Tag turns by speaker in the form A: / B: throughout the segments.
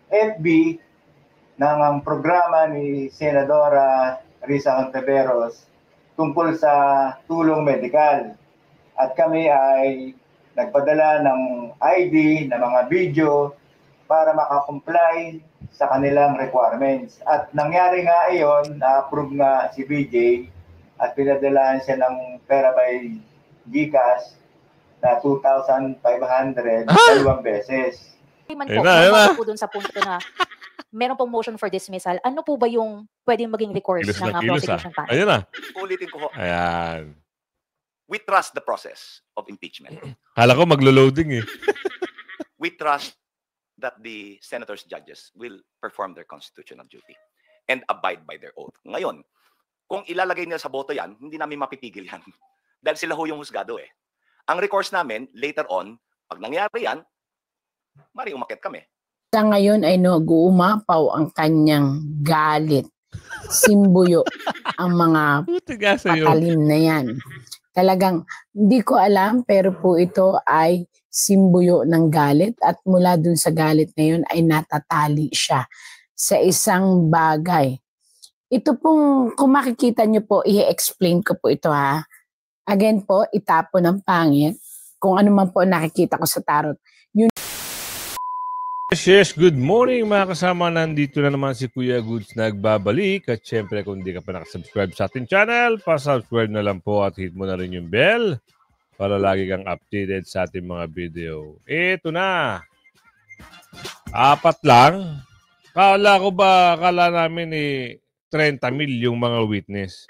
A: FB ng programa ni Senadora Risa Hontiveros tungkol sa tulong medikal. At kami ay nagpadala ng ID, ng mga video para makakomply sa kanilang requirements. At nangyari nga iyon, na-approve nga si BJ at pinadalahan siya ng pera by GCash na 2,500 dalawang beses.
B: Po dun sa punto na meron pong motion for dismissal. Ano po ba yung pwedeng maging recourse ng prosecution panel?
C: Ayun na.
D: Ulitin ko ho.
C: Ayan.
D: We trust the process of impeachment.
C: Kala ko maglo-loading eh.
D: We trust that the senators, judges will perform their constitutional duty and abide by their oath. Ngayon, kung ilalagay nila sa boto yan, hindi namin mapipigil yan. Dahil sila ho yung husgado eh. Ang recourse namin, later on, pag nangyari yan, mari umakyat kami.
E: Sa ngayon ay nag-uumapaw ang kanyang galit. Simbuyo ang mga patalim na yan. Talagang hindi ko alam pero po ito ay simbuyo ng galit at mula dun sa galit na yun ay natatali siya sa isang bagay. Ito pong, kung makikita nyo po, i-explain ko po ito ha. Again po, itapo ng pangit. Kung ano man po nakikita ko sa tarot. Yun.
C: Yes, good morning mga kasama. Nandito na naman si Kuya Goods nagbabalik. At syempre kung hindi ka pa nakasubscribe sa ating channel, pa-subscribe na lang po at hit mo na rin yung bell para lagi kang updated sa ating mga video. Ito na. 4 lang. Kala namin 30 mil yung mga witness.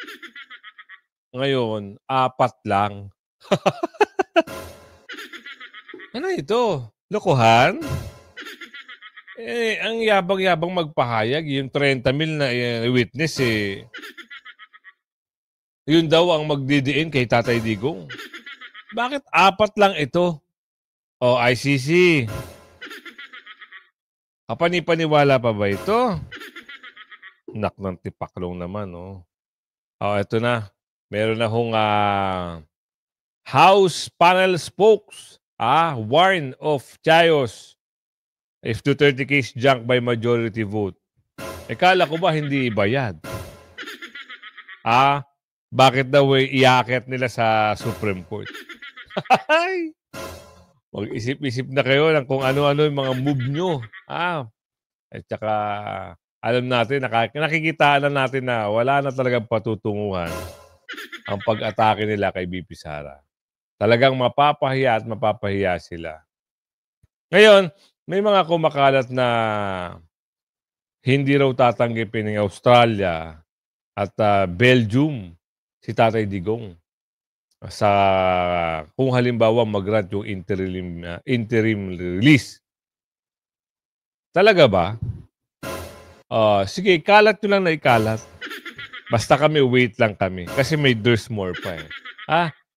C: Ngayon, 4 lang. Ano ito? Lokohan? Ang yabang-yabang magpahayag, yung 30 mil na witness yun daw ang magdidiin kay Tatay Digong. Bakit 4 lang ito? O, ICC. Kapani-paniwala pa ba ito? Nak ng tipaklong naman, oh. O, ito na. Meron na hong House Panel Spokes. Warn of chaos. If 230 case junk by majority vote. Kala ko ba hindi ibayad? Bakit daw iakit nila sa Supreme Court? Mag-isip-isip na kayo ng kung ano-ano yung mga move nyo. At saka alam natin, nakikitaan na natin na wala na talagang patutunguhan ang pag-atake nila kay BP Sara. Talagang mapapahiya at mapapahiya sila. Ngayon, may mga kumakalat na hindi raw tatanggipin ng Australia at Belgium si Tatay Digong sa kung halimbawa mag-grant yung interim release. Talaga ba? Sige, ikalat nyo lang na ikalat. Basta kami, wait lang kami. Kasi may there's more pa eh.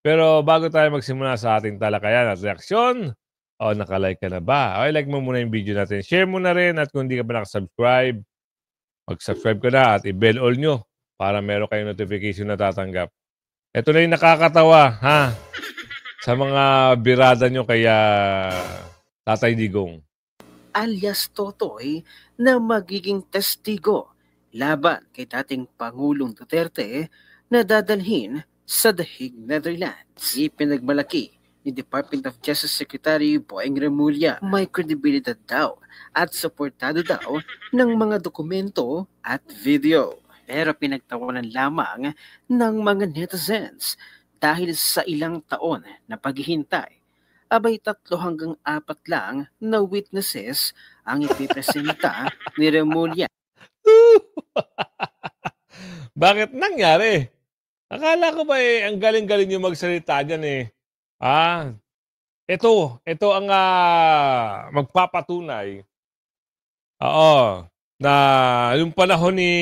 C: Pero bago tayo magsimula sa ating talakayan at reaksyon, nakalike ka na ba? Okay, like mo muna yung video natin. Share mo na rin at kung hindi ka pa nakasubscribe, mag-subscribe ka na at i-bell all nyo para meron kayong notification na tatanggap. Ito na yung nakakatawa, sa mga birada nyo kaya Tatay Digong.
F: Alias Totoy na magiging testigo laban kay dating Pangulong Duterte na dadalhin sa The Hague, Netherlands. Ipinagmalaki ni Department of Justice Secretary Boyeng Remulla may kredibilidad daw at suportado daw ng mga dokumento at video. Pero pinagtawanan lamang ng mga netizens dahil sa ilang taon na paghihintay. Abay 3 hanggang 4 lang na witnesses ang ipipresenta ni Remulla.
C: Bakit nangyari? Akala ko ba ang galing-galing yung magsalita dyan Ito ang magpapatunay. Na yung panahon ni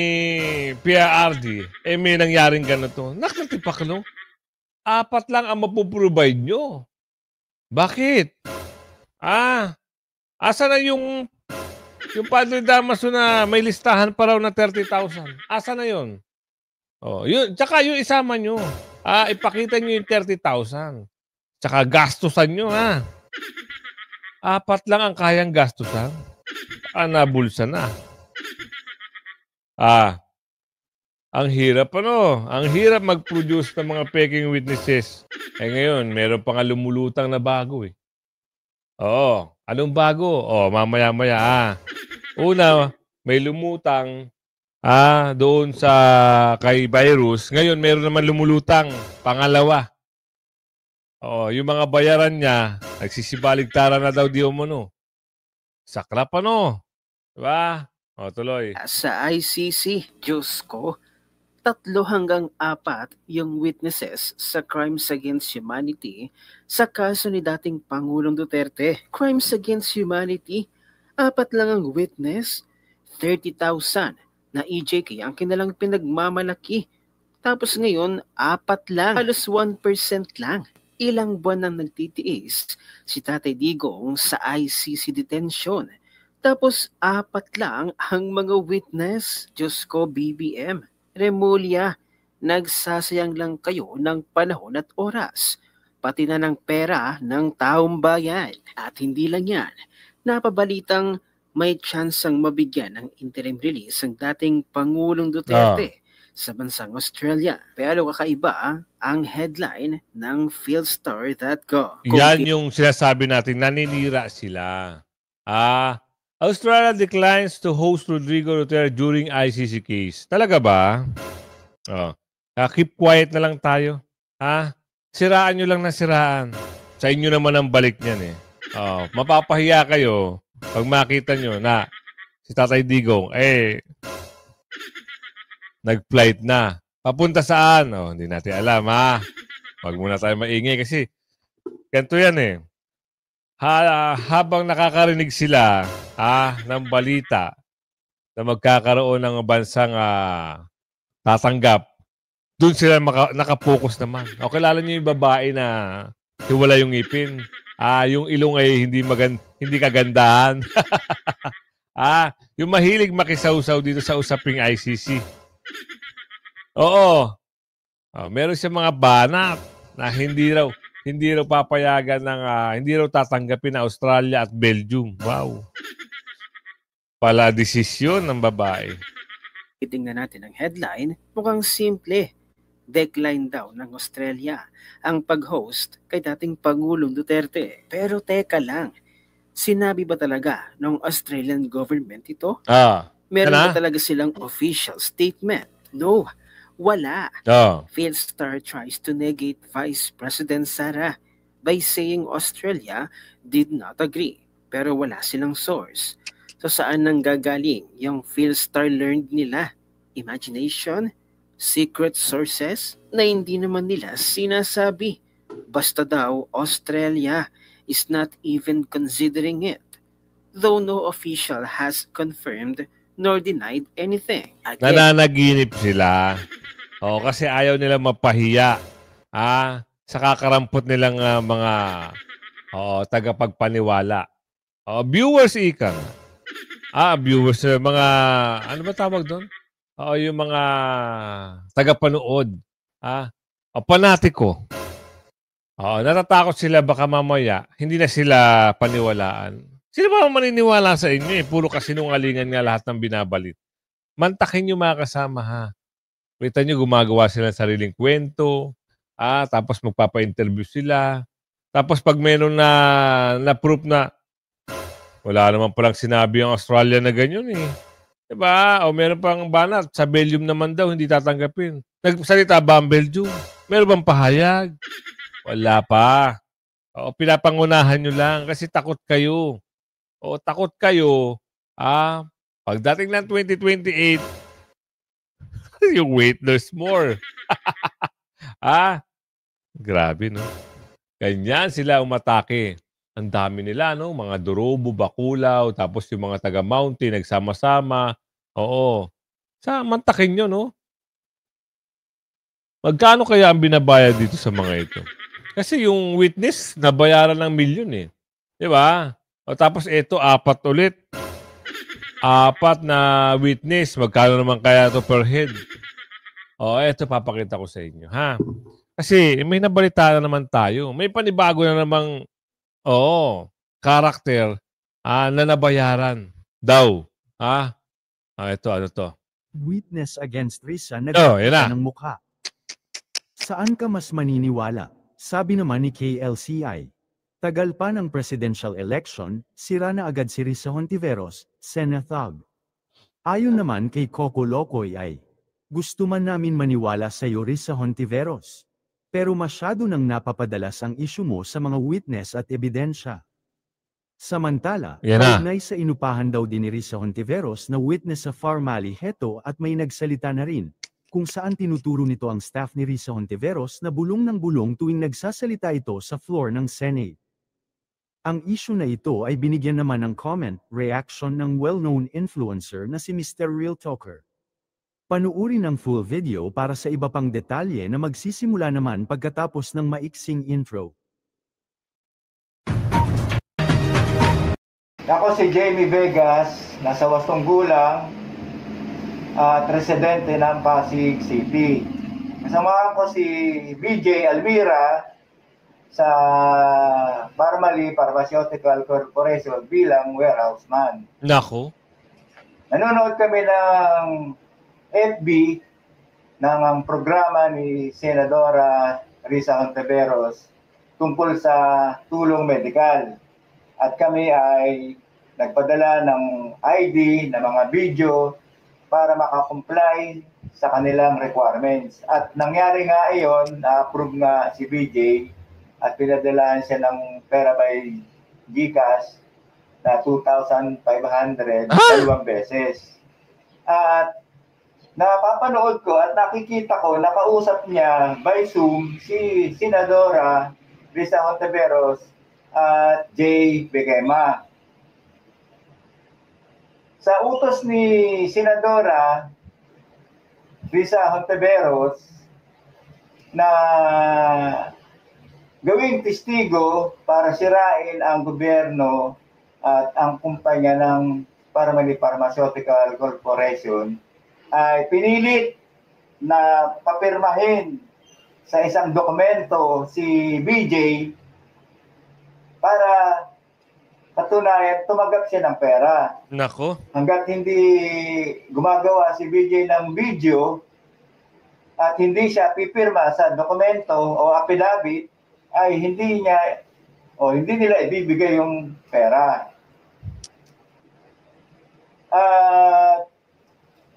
C: PRRD, may nangyaring ganito. Nakatipak, no? 4 lang ang mapoprovide nyo. Bakit? Asa na yung Padre Damaso na may listahan pa raw na 30,000? Asa na yun? Tsaka yung isama nyo. Ipakita nyo yung 30,000. Tsaka gastusan nyo, 4 lang ang kayang gastusan. nabulsa na. Ang hirap Ang hirap mag-produce ng mga peking witnesses. Ngayon, meron pa nga lumulutang na bago eh. Oo. Anong bago? Mamaya-maya Una, may lumutang doon sa kay virus. Ngayon, meron naman lumulutang. Pangalawa. Yung mga bayaran niya, nagsisibaligtara na daw di umano. Saklap Diba? Tuloy.
F: Sa ICC, Diyos ko, 3 hanggang 4 yung witnesses sa crimes against humanity sa kaso ni dating Pangulong Duterte. Crimes against humanity, 4 lang ang witness, 30,000 na EJK ang kinalang pinagmamalaki. Tapos ngayon, 4 lang, halos 1% lang. Ilang buwan nang nagtitiis si Tatay Digong sa ICC detention. Tapos 4 lang ang mga witness. Diyos ko, BBM. Remulla, nagsasayang lang kayo ng panahon at oras, pati na ng pera ng taong bayan. At hindi lang yan, napabalitang may tsansang mabigyan ng interim release ang dating Pangulong Duterte sa bansang Australia. Pero kakaiba ang headline ng Philstar.com.
C: Yan yung sinasabi natin, naninira sila. Australia declines to host Rodrigo Duterte during ICC case. Talaga ba? Keep quiet na lang tayo. Siraan nyo lang na siraan. Sa inyo naman ang balik niyan eh. Mapapahiya kayo pag makita nyo na si Tatay Digong, nag-flight na. Papunta saan? Hindi natin alam Wag muna tayo maingay kasi ganito yan eh. Habang nakakarinig sila ng balita na magkakaroon ng bansang tatanggap, doon sila nakapokus naman. Kilala niyo yung babae na hiwala yung ngipin. Yung ilong ay hindi kagandahan. Yung mahilig makisawsaw dito sa usaping ICC. Meron siya mga banat na hindi raw papayagan ng hindi raw tatanggapin na Australia at Belgium. Wow. Pala desisyon ng babae.
F: Tingnan natin ang headline, mukhang simple. Decline daw ng Australia ang pag-host kay dating Pangulong Duterte. Pero teka lang, sinabi ba talaga ng Australian government ito? Meron ba talaga silang official statement? No, wala. Philstar tries to negate Vice President Sara by saying Australia did not agree. Pero wala silang source. So saan nang gagaling yung Philstar learned nila? Imagination? Secret sources na hindi naman nila sinasabi. Basta daw Australia is not even considering it. Though no official has confirmed nor denied anything. Again,
C: nananaginip sila. Kasi ayaw nila mapahiya. Sa kakarampot nilang mga tagapagpaniwala. Viewers ika. Viewers, mga, ano ba tawag doon? Yung mga tagapanood. Panatiko. Natatakot sila baka mamaya hindi na sila paniwalaan. Sino ba maniniwala sa inyo Puro kasinungalingan nga lahat ng binabalit. Mantakin nyo mga kasama Kita nyo gumagawa sila ng sariling kwento. Tapos magpapa-interview sila. Tapos pag meron na proof na wala naman palang sinabi ang Australia na ganyan Diba? Meron pang banat. Sa Belgium naman daw, hindi tatanggapin. Nagsalita ba ang Belgium? Meron bang pahayag? Wala pa. Pinapangunahan nyo lang kasi takot kayo. Takot kayo. Pagdating ng 2028, yung wait, there's more. Grabe, no? Ganyan sila umatake. Ang dami nila, no? Mga Durobo, Baculaw, tapos yung mga taga-Mountain, nagsama-sama. Mantakin nyo, no? Magkano kaya ang binabayad dito sa mga ito? Kasi yung witness, nabayaran ng milyon Diba? Tapos ito, 4 ulit. 4 na witness. Magkano naman kaya ito per head? Ito papakita ko sa inyo, Kasi may nabalita na naman tayo. May panibago na namang karakter na nabayaran. daw. Ha? Ito, ano to?
G: Witness against Risa
C: yan
G: nagkakita
C: na.
G: ng mukha. Saan ka mas maniniwala? Sabi naman ni KLCI. Tagal pa ng presidential election, sira na agad si Risa Hontiveros, Senathog. Ayon naman kay Coco Locoy ay, gusto man namin maniwala sa iyo Risa Hontiveros. Pero masyado nang napapadalas ang isyu mo sa mga witness at ebidensya. Samantala,
C: Yan na.
G: kaugnay sa inupahan daw din ni Risa Hontiveros na witness sa Farmally Heto at may nagsalita na rin, kung saan tinuturo nito ang staff ni Risa Hontiveros na bulong ng bulong tuwing nagsasalita ito sa floor ng Senate. Ang issue na ito ay binigyan naman ng comment, reaction ng well-known influencer na si Mr. Real Talker. Panuurin ang full video para sa iba pang detalye na magsisimula naman pagkatapos ng maiksing intro.
A: Ako si Jamie Vegas, nasa 8 gulang at residente ng Pasig City. Kasama ko si BJ Almira sa Farmally Pharmaceutical Corporation bilang warehouse man.
C: Nako.
A: Nanonood kami ng FB ng programa ni Senadora Risa Hontiveros tungkol sa tulong medikal. At kami ay nagpadala ng ID, ng mga video para makakomply sa kanilang requirements. At nangyari nga iyon, na-approve nga si BJ at pinadalaan siya ng pera by GCash na 2,500 dalawang beses. At napapanood ko at nakikita ko, nakausap niya by Zoom si Senadora Risa Hontiveros at Jay Bequema. Sa utos ni Senadora Risa Hontiveros na gawing testigo para sirain ang gobyerno at ang kumpanya ng Farmally Pharmaceutical Corporation, ay pinilit na papirmahin sa isang dokumento si BJ para patunayan tumanggap siya ng pera.
C: Nako.
A: Hanggat hindi gumagawa si BJ ng video at hindi siya pipirma sa dokumento o affidavit, ay hindi nila ibibigay yung pera.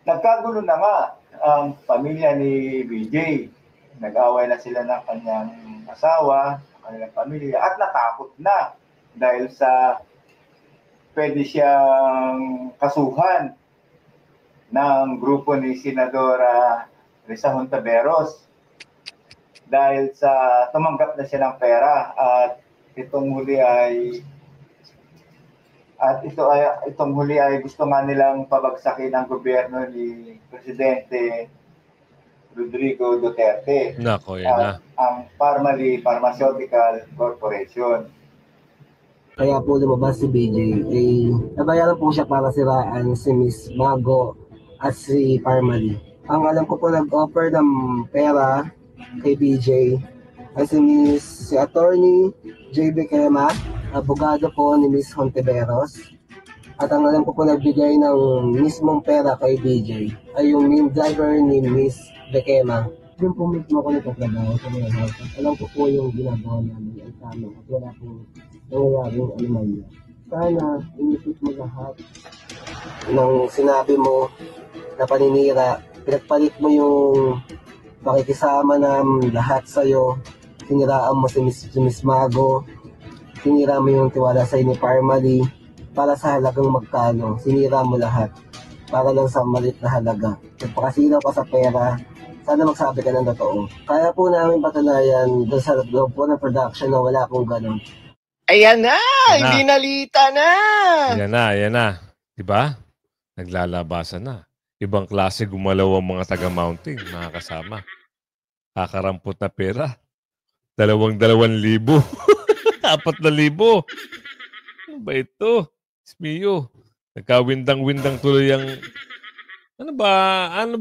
A: Nagkagulo na nga ang pamilya ni BJ. Nag-away na sila ng kanyang asawa, kanilang pamilya, at natakot na dahil sa pwede siyang kasuhan ng grupo ni Senadora Risa Hontiveros dahil sa tumanggap na siya ng pera. At itong huli ay gusto nga nilang pabagsakin ang gobyerno ni Presidente Rodrigo Duterte.
C: Nako, yan na.
A: Ang Farmally Pharmaceutical Corporation.
H: Kaya po lumabas si BJ, nabayaran po siya para siraan si Miss Mago at si Farmally. Ang alam ko po nag-offer ng pera kay BJ ay si Attorney J. Bequema, abogado po ni Miss Hontiveros. At ang alam ko po nagbigay ng mismong pera kay BJ ay yung main driver ni Miss Bequema. Yung po mismo ko nagtatrabaho sa mga house. Alam ko po yung ginagawa namin ang tama at wala pong nangyayaring anomalya. Sana inisip mo lahat ng sinabi mo na paninira. Pinagpalit mo yung pakikisama ng lahat sa'yo. Siniraan mo si Miss Mago. Sinira mo yung tiwala sa'yo ni Farmally. Para sa halagang magkano, sinira mo lahat. Para lang sa malit na halaga. Nagpakasinaw ka sa pera. Sana magsabi ka ng totoo. Kaya po namin patunayan doon sa loob po ng production na wala pong ganun.
F: Ayan na! Hindi nalita na!
C: Yan na. Diba? Naglalabasan na. Ibang klase gumalaw ang mga taga-mounting, mga kasama. Kakarampot na pera. 2,000. 4,000. Ano ba ito? Smio. Nagkawindang-windang tuloy ang... Ano ba ang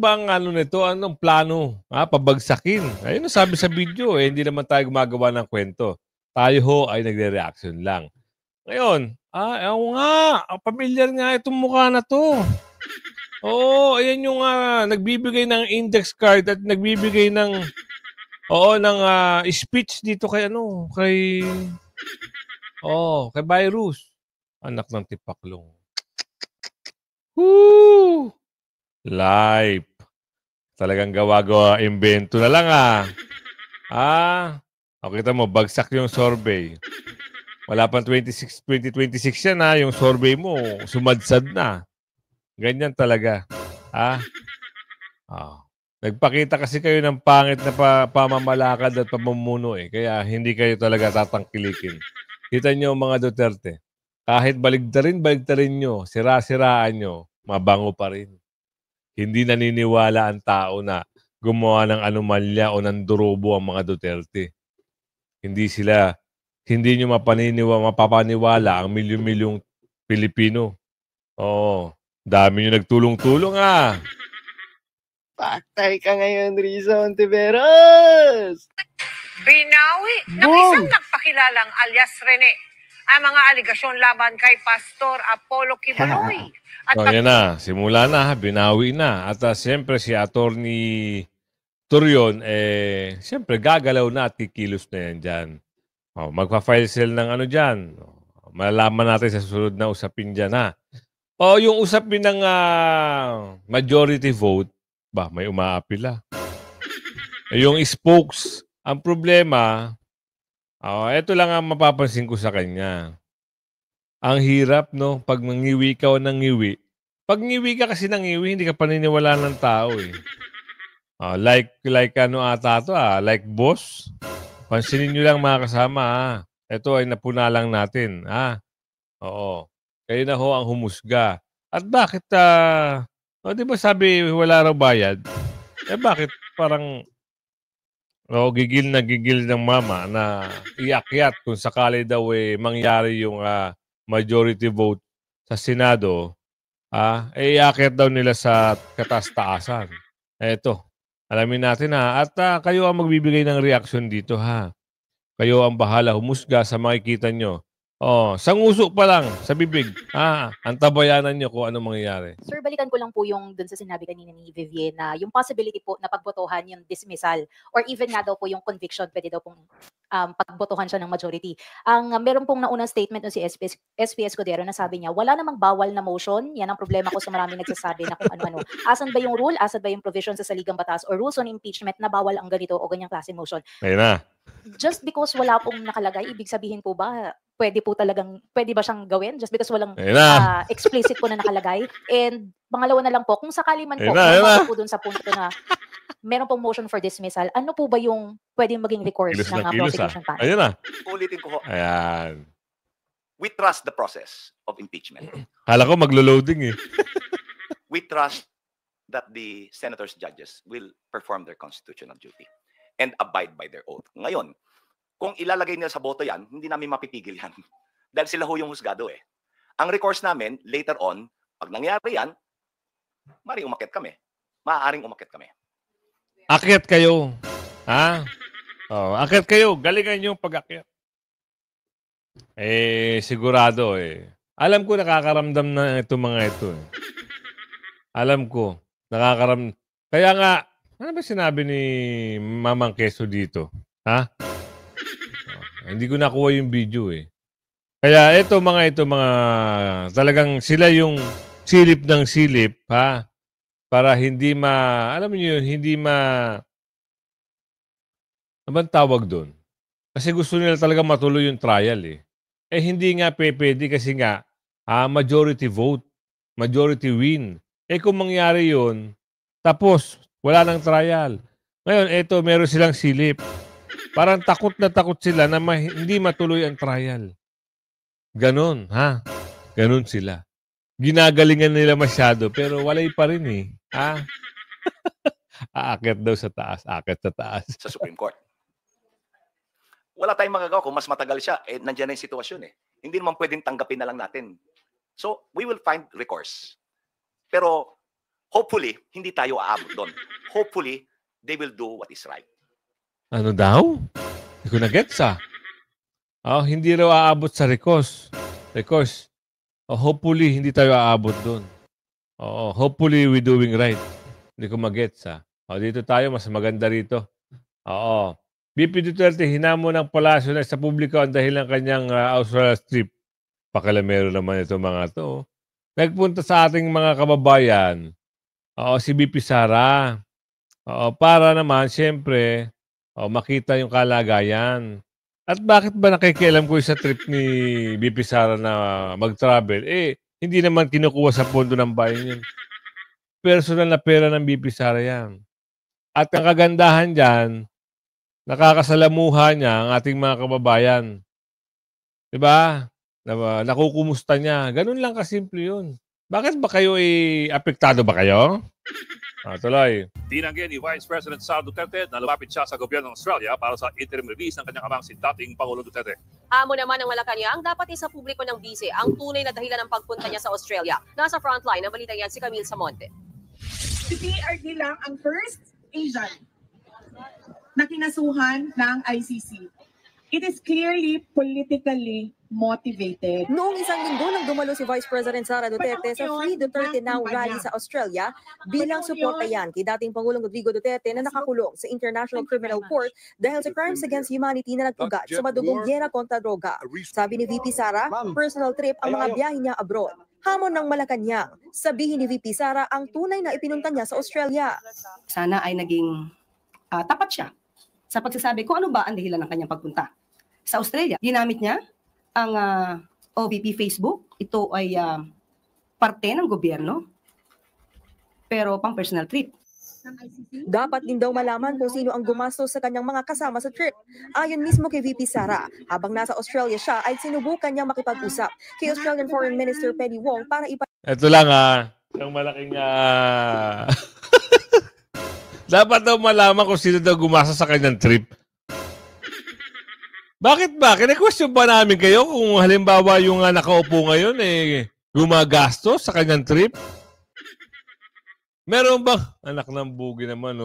C: nito? Anong plano? Pabagsakin. Ayun ang sabi sa video. Hindi naman tayo gumagawa ng kwento. Tayo ho ay nagre-reaction lang. Ngayon, Oo nga. Pamilyar nga itong mukha na to. Oo, ayan yung nagbibigay ng index card at nagbibigay ng speech dito kay kay Virus. Anak ng tipaklong. Woo! Life. Talagang gawa-gawa, invento na lang kita mo, bagsak yung survey. Wala pang 2026 yan yung survey mo, sumadsad na. Ganyan talaga. Nagpakita kasi kayo ng pangit na pamamalakad at pamumuno kaya hindi kayo talaga tatangkilikin. Kita nyo mga Duterte, kahit baligtarin nyo, sira-siraan nyo, mabango pa rin. Hindi naniniwala ang tao na gumawa ng anomalya o ng durobo ang mga Duterte. Hindi nyo mapapaniwala ang milyon-milyong Pilipino. Dami nyo nagtulong-tulong
I: Patay ka ngayon, Risa Hontiveros!
J: Binawi ng isang nagpakilalang alias Rene ang mga aligasyon laban kay Pastor Apollo Kibuloy.
C: Yan na. Simula na. Binawi na. At siyempre si Attorney Turion, siyempre gagalaw na at kikilos na yan dyan. Magpa-file sale ng dyan. Malalaman natin sa susunod na usapin dyan yung usapin ng majority vote, may umaapila. Yung spokes, ang problema, ito lang ang mapapansin ko sa kanya. Ang hirap, no? Pag nangiwi ka o nangiwi. Pag ngiwi ka kasi nangiwi, hindi ka paniniwala ng tao like like boss. Pansinin nyo lang mga kasama Ito ay napuna lang natin Oo. Kayo na ho ang humusga. At bakit di ba sabi wala raw bayad? Bakit parang gigil ng mama na iakyat kung sakali daw mangyari yung majority vote sa Senado, iakyat daw nila sa kataas-taasan. Eto, alamin natin at kayo ang magbibigay ng reaction dito Kayo ang bahala humusga sa makikita nyo. Sanguso pa lang sa bibig. Antabayanan nyo kung ano mangyayari.
B: Sir, balikan ko lang po yung dun sa sinabi kanina ni Vivian na yung possibility po na pagbotohan yung dismissal or even nga daw po yung conviction, pwede daw pong pagbotohan siya ng majority. Meron pong naunang statement ng si SPS Codero na sabi niya, wala namang bawal na motion. Yan ang problema ko sa maraming nagsasabi na kung ano-ano. Asan ba yung rule? Asan ba yung provision sa saligang batas or rules on impeachment na bawal ang ganito o ganyang klase motion?
C: Ayun na.
B: Just because wala pong nakalagay, ibig sabihin po ba, pwede ba siyang gawin? Just because walang explicit po na nakalagay? And pangalawa na lang po, kung sakali man po, po dun sa punto na meron pong motion for dismissal, ano po ba yung pwedeng maging recourse ng prosecution panel?
C: Ayun na.
D: Ulitin ko ho.
C: Ayan.
D: We trust the process of impeachment.
C: Kala ko maglo-loading
D: We trust that the senators, judges will perform their constitutional duty and abide by their oath. Ngayon, kung ilalagay nila sa boto yan, hindi namin mapipigil yan. Dahil sila ho yung husgado Ang recourse namin, later on, pag nangyari yan, maaaring umakyat kami.
C: Akyat kayo. Akyat kayo. Galingan yung pag-akyat. Sigurado Alam ko nakakaramdam na itong mga ito Alam ko. Kaya nga, ano ba sinabi ni Mamang Quezon dito? Hindi ko nakuha yung video Kaya ito mga talagang sila yung silip ng silip para hindi alam niyo yun, hindi ano bang tawag doon? Kasi gusto nila talaga matuloy yung trial hindi nga pwede kasi nga majority vote, majority win. Kung mangyari yun, tapos wala nang trial. Ngayon, meron silang silip. Parang takot na takot sila na hindi matuloy ang trial. Ganon, Ganon sila. Ginagalingan nila masyado, pero walay pa rin Aakyat daw sa taas, aakyat sa taas.
D: Sa Supreme Court. Wala tayong magagawa kung mas matagal siya. Nandiyan na yung sitwasyon Hindi naman pwedeng tanggapin na lang natin. So, we will find recourse. Pero, hopefully, hindi tayo aabot doon. Hopefully, they will do what is right.
C: Ano daw? Hindi ko na-gets Hindi raw aabot sa recourse. Hopefully, hindi tayo aabot doon. Oo, hopefully, we're doing right. Hindi ko magets, ha. Dito tayo, mas maganda rito. Oo. BP Duterte, hinamo ng palasyo na sa publiko ang dahil ng kanyang Australia trip. Pakalamero naman ito mga to. Nagpunta sa ating mga kababayan, si BP Sara. Para naman, siyempre, makita yung kalagayan. At bakit ba nakikialam ko sa trip ni BP Sara na mag-travel? Hindi naman kinukuha sa pondo ng bayan yun. Personal na pera ng BP Sara yan. At ang kagandahan dyan, nakakasalamuha niya ang ating mga kababayan. Diba? Nakukumusta niya. Ganun lang kasimple yun. Bakit ba kayo apektado ba kayo? Tuloy.
K: Tinanggi ni Vice President Sara Duterte na lumapit siya sa gobyerno ng Australia para sa interim release ng kanyang amang si dating Pangulong Duterte.
L: Amo naman ng Malacanang, dapat isa publiko ng bise ang tunay na dahilan ng pagpunta niya sa Australia. Nasa frontline, ang balita yan si Camille Samonte.
M: Si PRD lang ang first Asian na kinasuhan ng ICC. It is clearly politically motivated.
N: Noong isang linggo nang dumalo si Vice President Sara Duterte sa Free Duterte Now rally sa Australia bilang suporta yan kay dating Pangulong Rodrigo Duterte na nakakulong sa International Criminal Court dahil sa crimes against humanity na nagpugat sa madugong gyera kontra droga. Sabi ni VP Sara, personal trip ang mga biyahe niya abroad. Hamon ng Malacanang, sabihin ni VP Sara ang tunay na ipinunta niya sa Australia.
O: Sana ay naging tapat siya sa pagsasabi kung ano ba ang dahilan ng kanyang pagpunta sa Australia. Ginamit niya ang OVP Facebook. Ito ay parte ng gobyerno, pero pang personal trip.
N: Dapat din daw malaman kung sino ang gumastos sa kanyang mga kasama sa trip. Ayon mismo kay VP Sara, habang nasa Australia siya ay sinubukan niyang makipag-usap kay Australian Foreign Minister Penny Wong para
C: Ito lang ang malaking dapat daw malaman kung sino daw gumastos sa kanyang trip. Bakit ba? Kine-question ba namin kayo kung halimbawa yung nakaupo ngayon gumagastos sa kanyang trip? Meron bang? Anak ng bugi naman,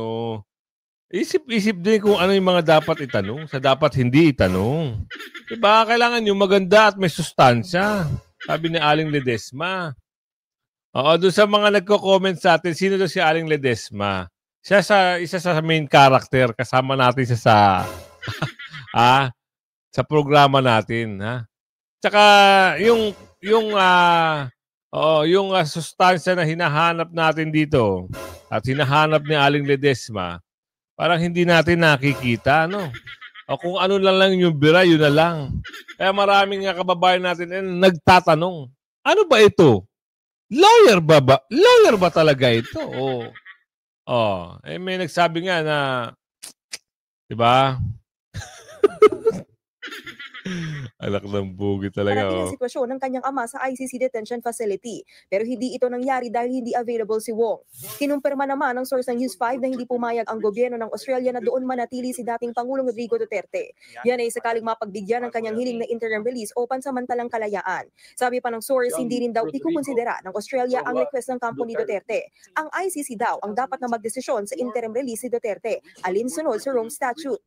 C: Isip-isip din kung ano yung mga dapat itanong sa dapat hindi itanong. Diba? Kailangan yung maganda at may sustansya. Sabi ni Aling Ledesma. Doon sa mga nagko-comment sa atin, sino doon si Aling Ledesma? Siya isa sa main character. Kasama natin siya sa sa programa natin, ha. Tsaka yung sustansya na hinahanap natin dito at hinahanap ni Aling Ledesma, parang hindi natin nakikita, O kung ano lang yung bira, yun na lang. Kaya maraming kababayan natin nagtatanong, ano ba ito? Lawyer ba? Lawyer ba talaga ito? May nagsabi nga na, diba? Alak ng bugi talaga.
N: Parating ang sitwasyon ng kanyang ama sa ICC detention facility. Pero hindi ito nangyari dahil hindi available si Wong. Kinumpirma naman ng source ng News 5 na hindi pumayag ang gobyerno ng Australia na doon manatili si dating Pangulong Rodrigo Duterte. Yan ay sakaling mapagbigyan ng kanyang hiling na interim release o pansamantalang kalayaan. Sabi pa ng source, hindi rin daw ikukonsidera ng Australia ang request ng kampo ni Duterte. Ang ICC daw ang dapat na magdesisyon sa interim release si Duterte, alinsunod sa Rome Statute.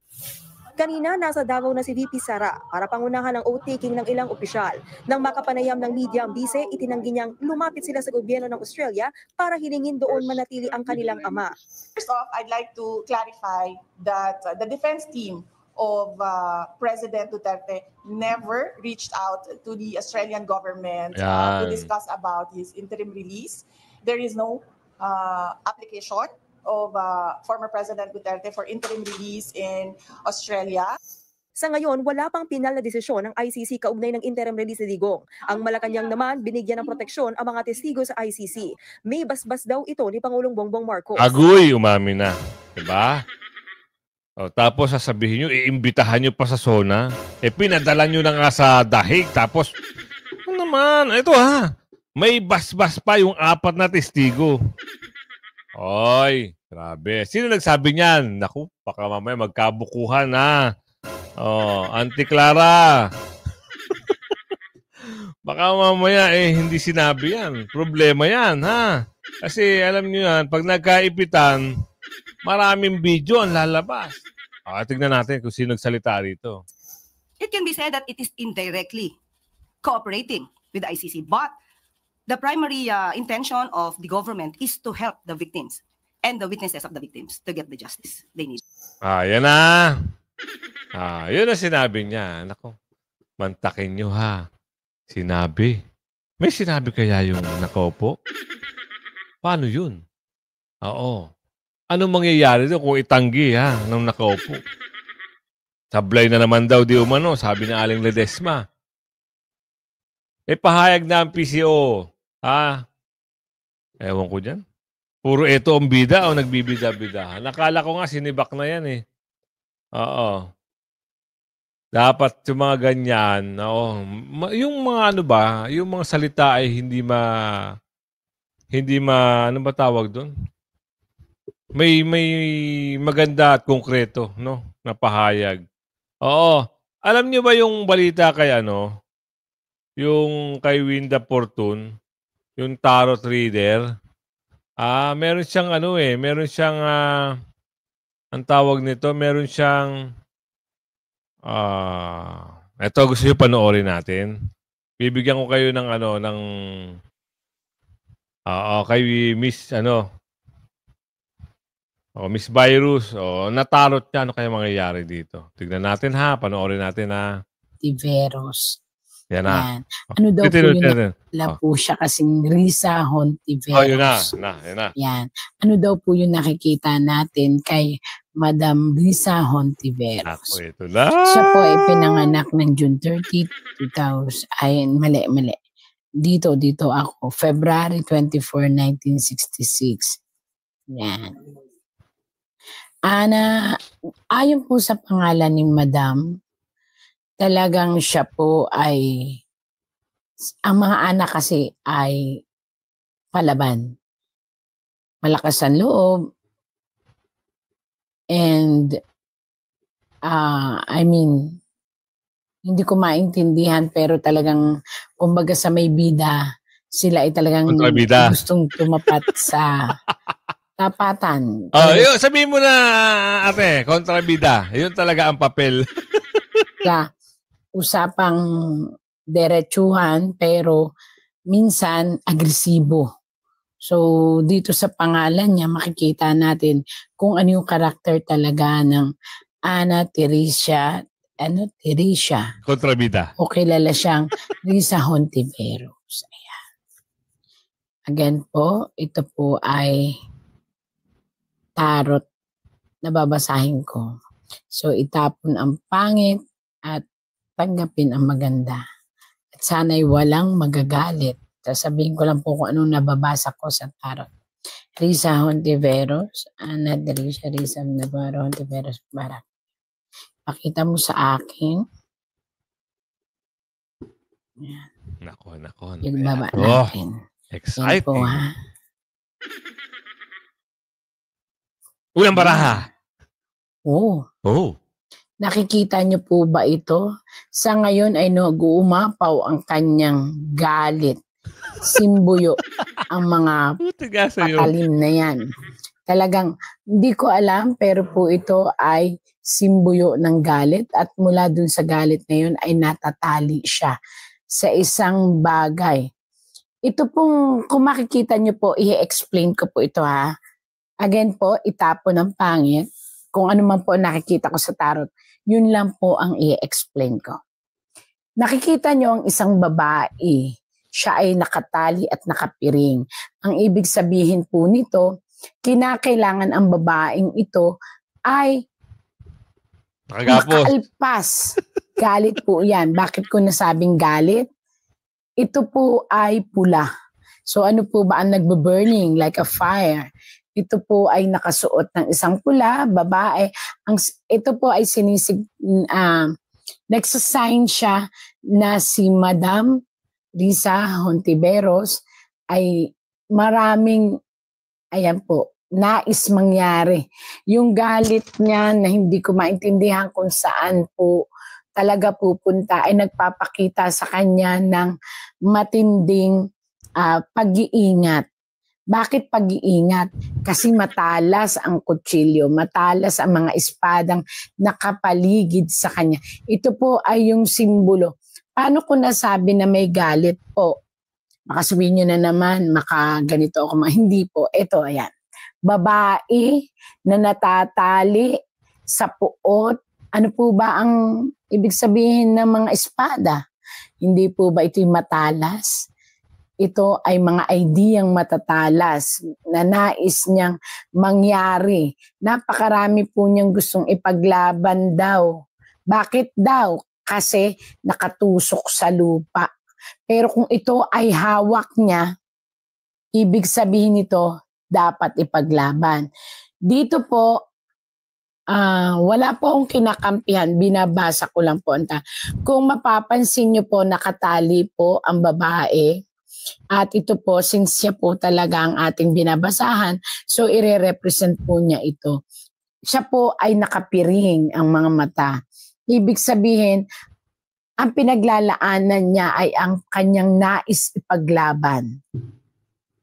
N: Kanina, nasa Davao na si VP Sara para pangunahan ang oath-taking ng ilang opisyal. Nang makapanayam ng media ang bise, itinanggi niyang lumapit sila sa gobyerno ng Australia para hilingin doon manatili ang kanilang ama.
P: First off, I'd like to clarify that the defense team of President Duterte never reached out to the Australian government to discuss about his interim release. There is no application of former President Duterte for interim release in Australia.
N: Sa ngayon, wala pang pinal na desisyon ng ICC kaugnay ng interim release ni Digong. Ang Malacanang naman, binigyan ng proteksyon ang mga testigo sa ICC. May basbas daw ito ni Pangulong Bongbong Marcos.
C: Agoy, umami na. Diba? Tapos sasabihin nyo, iimbitahan nyo pa sa SONA. Pinadala nyo na nga sa dahig. Tapos, ano naman, ito may basbas pa yung 4 na testigo. Oy, grabe. Sino nagsabi niyan? Naku, baka mamaya magkabukuhan Auntie Clara. Baka mamaya hindi sinabi yan. Problema yan, Kasi alam niyo yan, pag nagkaipitan, maraming video ang lalabas. Tignan natin kung sino nagsalita rito.
O: It can be said that it is indirectly cooperating with the ICC, but the primary intention of the government is to help the victims and the witnesses of the victims to get the justice they need.
C: Yan na. Yun ang sinabi niya. Nako, mantakin nyo ha. Sinabi. May sinabi kaya yung nakaupo? Paano yun? Oo. Anong mangyayari doon kung itanggi ha ng nakaupo? Sablay na naman daw di umano, sabi ng Aling Ledesma. Pahayag na ang PCO. Ewan ko dyan. Puro ito ang bida o nagbibida-bida. Nakala ko nga sinibak na yan eh. Oo. Dapat yung mga ganyan, yung mga ano ba, yung mga salita ay hindi ano ba tawag doon? May maganda at konkreto, no? Na pahayag. Oo. Alam niyo ba yung balita kay yung kay Winda Fortune, yung tarot reader? Meron siyang meron siyang ang tawag nito, meron siyang ito gusto niyo panoorin natin. Bibigyan ko kayo ng kay Miss Miss Virus, natarot niya, ano kaya mangyayari dito? Tignan natin ha, panoorin natin ha.
E: Hontiveros.
C: Yan na.
E: Yan. Ano daw po yun? Po siya kasing Risa Hontiveros.
C: Yun na.
E: Yan. Ano daw po yung nakikita natin kay Madam Risa Hontiveros?
C: Ito na.
E: Siya po ay pinanganak ng June 30, 2000. Ay, mali. Dito ako. February 24, 1966. Yan. Ayon po sa pangalan ni Madam, talagang siya po ay, ang mga anak kasi ay palaban. Malakas ang loob. And, hindi ko maintindihan pero talagang, kumbaga sa may bida, sila ay talagang gustong tumapat sa tapatan.
C: Yun, sabihin mo na, ate, kontrabida. Yun talaga ang papel.
E: Usapang diretsuhan pero minsan agresibo. So dito sa pangalan niya makikita natin kung ano yung karakter talaga ng Ana Teresa
C: kontrabida.
E: O kilala siyang Risa Hontiveros. Ayan. Again po, ito po ay tarot na babasahin ko. So itapon ang pangit at tanggapin ang maganda. At sana'y walang magagalit. Sasabihin ko lang po kung anong nababasa ko sa tarot. Risa Hontiveros, Ana Teresa Risa Hontiveros Barak. Pakita mo sa akin. Yan.
C: Nako.
E: Yung baba natin.
C: Exciting.
E: Yan po ha.
C: Unang baraha.
E: Oo. Nakikita niyo po ba ito? Sa ngayon ay nag-uumapaw ang kanyang galit. Simbuyo ang mga patalim na yan. Talagang hindi ko alam pero po ito ay simbuyo ng galit at mula dun sa galit na yun ay natatali siya sa isang bagay. Ito pong, kung makikita niyo po, i-explain ko po ito ha. Again po, itapon ng pangit. Kung ano man po nakikita ko sa tarot, yun lang po ang i-explain ko. Nakikita nyo ang isang babae. Siya ay nakatali at nakapiring. Ang ibig sabihin po nito, kinakailangan ang babaeng ito ay makaalpas. Galit po yan. Bakit ko nasabing galit? Ito po ay pula. So ano po ba ang nagbe-burning like a fire? Ito po ay nakasuot ng isang pula, babae. Ito po ay nagsasign siya na si Madam Risa Hontiveros ay maraming, ayan po, nais mangyari. Yung galit niya na hindi ko maintindihan kung saan po talaga pupunta ay nagpapakita sa kanya ng matinding pag-iingat. Bakit pag-iingat? Kasi matalas ang kutsilyo, matalas ang mga espadang nakapaligid sa kanya. Ito po ay yung simbolo. Paano ko nasabi na may galit po? Makasubihin nyo na naman, makaganito ako. Hindi po. Ito, ayan. Babae na natatali sa puot. Ano po ba ang ibig sabihin ng mga espada? Hindi po ba ito'y matalas? Ito ay mga ideyang matatalas na nais niyang mangyari. Napakarami po niyang gustong ipaglaban daw. Bakit daw? Kasi nakatusok sa lupa. Pero kung ito ay hawak niya, ibig sabihin nito, dapat ipaglaban. Dito po, wala po akong kinakampihan, binabasa ko lang po. Kung mapapansin niyo po, nakatali po ang babae. At ito po, since siya po talaga ang ating binabasahan, so ire-represent po niya ito. Siya po ay nakapiring ang mga mata. Ibig sabihin, ang pinaglalaanan niya ay ang kanyang nais ipaglaban.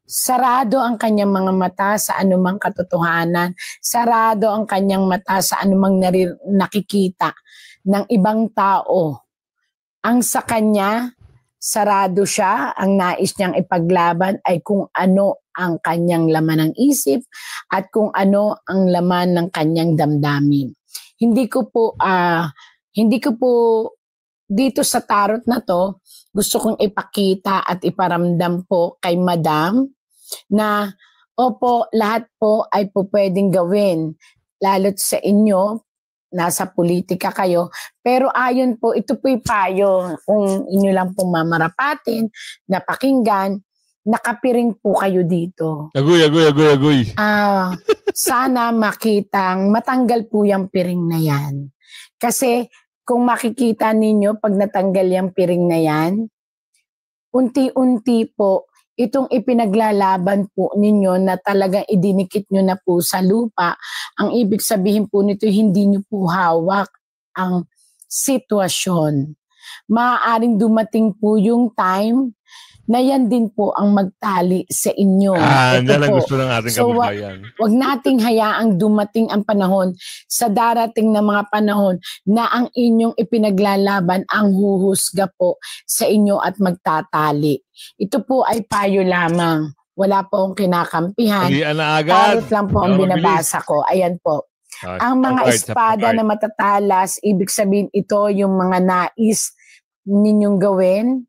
E: Sarado ang kanyang mga mata sa anumang katotohanan. Sarado ang kanyang mata sa anumang nakikita ng ibang tao. Ang sa kanya, sarado siya, ang nais niyang ipaglaban ay kung ano ang kanyang laman ng isip at kung ano ang laman ng kanyang damdamin. Hindi ko po dito sa tarot na to, gusto kong ipakita at iparamdam po kay Madam na opo, lahat po ay po pwedeng gawin. Lalo't sa inyo, nasa politika kayo. Pero ayon po, ito po'y payo. Kung inyo lang pong mamarapatin, napakinggan, nakapiring po kayo dito.
C: Agoy.
E: Sana matanggal po yung piring na yan. Kasi kung makikita ninyo, pag natanggal yung piring na yan, unti-unti po, itong ipinaglalaban po ninyo na talagang idinikit nyo na po sa lupa, ang ibig sabihin po nito, hindi nyo po hawak ang sitwasyon. Maaaring dumating po yung time na yan din po ang magtali sa inyo.
C: Yan ang gusto ng ating kababayan.
E: Wag nating hayaang dumating ang panahon sa darating na mga panahon na ang inyong ipinaglalaban ang huhusga po sa inyo at magtatali. Ito po ay payo lamang. Wala po akong kinakampihan. Tarot lang po ang binabasa ko. Ayan po. Ang mga espada na matatalas, ibig sabihin ito yung mga nais ninyong gawin.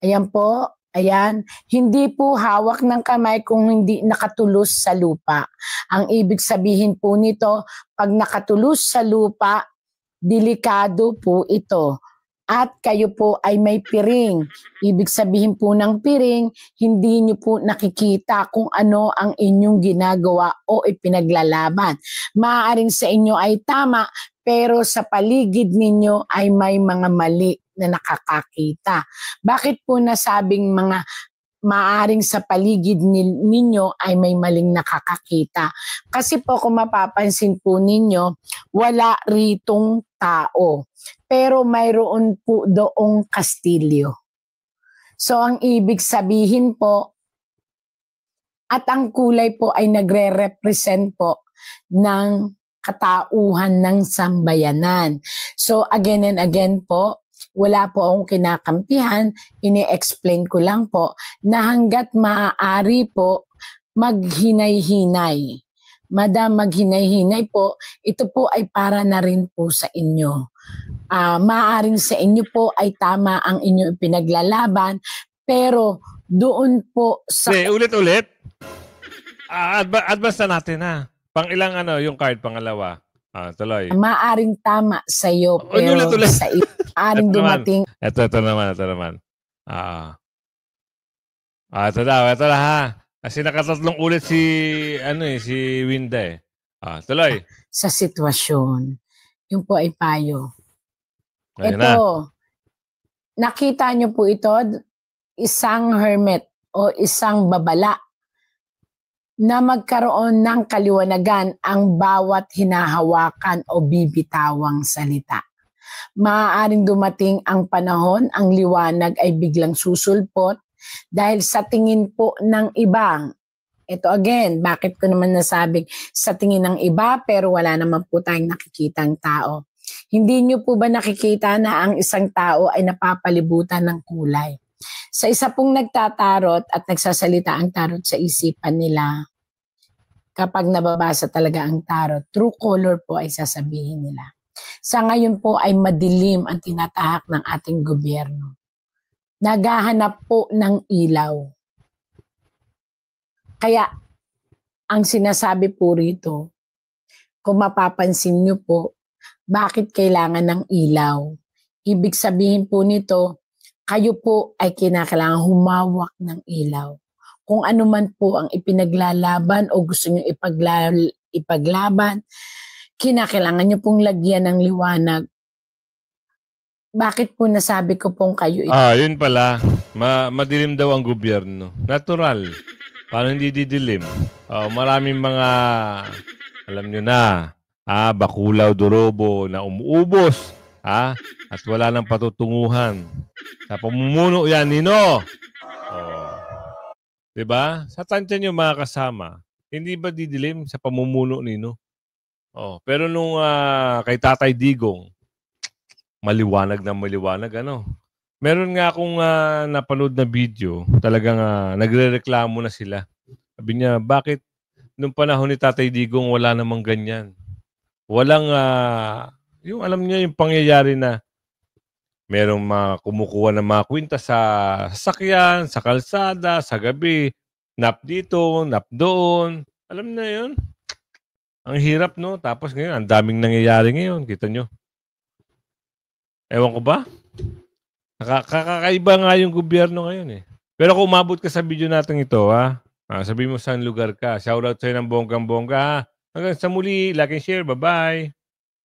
E: Ayan po. Ayan, hindi po hawak ng kamay kung hindi nakatulos sa lupa. Ang ibig sabihin po nito, pag nakatulos sa lupa, delikado po ito. At kayo po ay may piring. Ibig sabihin po ng piring, hindi nyo po nakikita kung ano ang inyong ginagawa o ipinaglalaban. Maaaring sa inyo ay tama, pero sa paligid ninyo ay may mga mali na nakakakita. Bakit po nasabing mga maaring sa paligid ninyo ay may maling nakakakita? Kasi po kung mapapansin po ninyo, wala ritong tao. Pero mayroon po doong kastilyo. So ang ibig sabihin po, at ang kulay po ay nagre-represent po ng katauhan ng sambayanan. So again and again po, wala po akong kinakampihan, ini-explain ko lang po na hanggat maaari po maghinay-hinay. Madam, maghinay-hinay po, ito po ay para na rin po sa inyo. Maaaring sa inyo po ay tama ang inyong pinaglalaban, pero doon po sa...
C: Ulit-ulit? Advance na natin ha. Pang-ilang yung card, pangalawa. Tuloy.
E: Maaring tama sa iyo, pero sa maaring dumating.
C: Ito naman. Ito na ha. Kasi nakatatlong ulit si Winda eh. Tuloy.
E: Sa sitwasyon. Yung po ay payo.
C: Ayun
E: ito, nakita nyo po ito, isang hermit o isang babala na magkaroon ng kaliwanagan ang bawat hinahawakan o bibitawang salita. Maaaring dumating ang panahon, ang liwanag ay biglang susulpot dahil sa tingin po ng iba. Ito again, bakit ko naman nasabing sa tingin ng iba pero wala naman po tayong nakikitang tao. Hindi nyo po ba nakikita na ang isang tao ay napapalibutan ng kulay? Sa isa pong nagtatarot at nagsasalita ang tarot sa isipan nila, kapag nababasa talaga ang tarot, true color po ay sasabihin nila. Sa ngayon po ay madilim ang tinatahak ng ating gobyerno. Naghahanap po ng ilaw. Kaya, ang sinasabi po rito, kung mapapansin nyo po, bakit kailangan ng ilaw? Ibig sabihin po nito, kayo po ay kinakailangan humawak ng ilaw. Kung ano man po ang ipinaglalaban o gusto nyo ipaglaban, kinakailangan nyo pong lagyan ng liwanag. Bakit po nasabi ko pong kayo ito?
C: Yun pala. Madilim daw ang gobyerno. Natural. Paano hindi didilim? Maraming mga, alam nyo na, bakulaw, durobo na umuubos. At wala nang patutunguhan. Sa pamumuno yan, Nino. Diba? Sa tansya nyo mga kasama, hindi ba didilim sa pamumuno, Nino? Pero nung kay Tatay Digong, maliwanag na maliwanag, ano? Meron nga akong napanood na video, talagang nagre-reklamo na sila. Sabi niya, bakit nung panahon ni Tatay Digong wala namang ganyan? Walang, yung alam niya yung pangyayari na merong mga kumukuha ng mga kwinta sa sasakyan, sa kalsada, sa gabi, nap dito, nap doon. Alam na yun. Ang hirap, no? Tapos ngayon, ang daming nangyayari ngayon. Kita nyo. Ewan ko ba? Kakaiba nga yung gobyerno ngayon eh. Pero kung umabot ka sa video natin ito, sabihin mo saan lugar ka. Shoutout sa'yo ng bonggang-bongga. Hanggang sa muli, like and share. Bye-bye.